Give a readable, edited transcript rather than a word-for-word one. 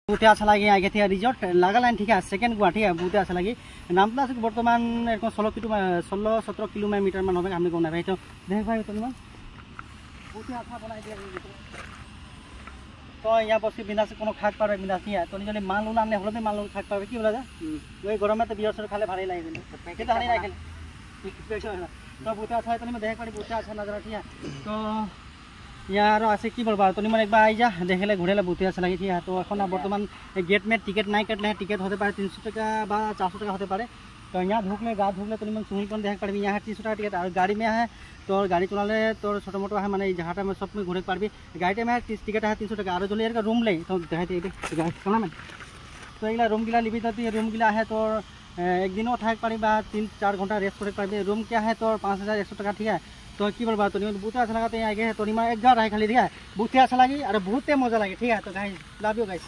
बहुते अच्छा लगे आगे थे रिजॉर्ट लगा लाइन ठीक है सेकंड गुआ ठीक है बहुते अच्छा लगे नाम तो बर्तमान 16-17 किलोमीटर मान होगा हमने गौना भाई तो देख भाई तो बहुते अच्छा बनाई दिया तो यहाँ बस बिंदास কোনো খাক পারবে বিন্দাস নিয়ে তো নিজে মান লোনা আমনে হলদে মান লোন খাক পারবে কি বলা যায় ওই গরমে তো বিয়ার সর খালে ভালোই লাগে কিন্তু প্যাকেট হানি রাখেন তো बहुते अच्छा है तो देख पारी बहुते अच्छा नजर ठीक है तो यार आसे की बोलबा तो एक बार आई जा देखेले घुरेले बहुते अच्छा लगे ठीक है तो এখন বর্তমান गेट में टिकट नहीं कटले टिकट होते पारे 300 টাকা বা 400 টাকা होते पारे तो यहाँ ढुकले गा ढुकले तो सुनी पर देख पारबी यहाँ 300 টাকা टिकट और गाड़ी में है तो गाड़ी चलाले तो छोटो मोटो है माने जहाटा में सब में घूरे पारबी गाड़ी में टिकट है 300 टाका और जो लेर का रूम ले तो देखाते गाड़ी तो एगला रूम गिला लिबी तो रूम गिला है तो एक दिनों थाक पारी 3-4 घंटा रेस्ट कर पारबी रूम क्या है तो 5100 टाका ठीक है तो की बोलबा तो बहुत अच्छा लगा तो आगे तो एक घर है खाली ठीक है बहुत अच्छा लगी और बहुत मजा लगे ठीक है तो गाइस लव यू गाइस।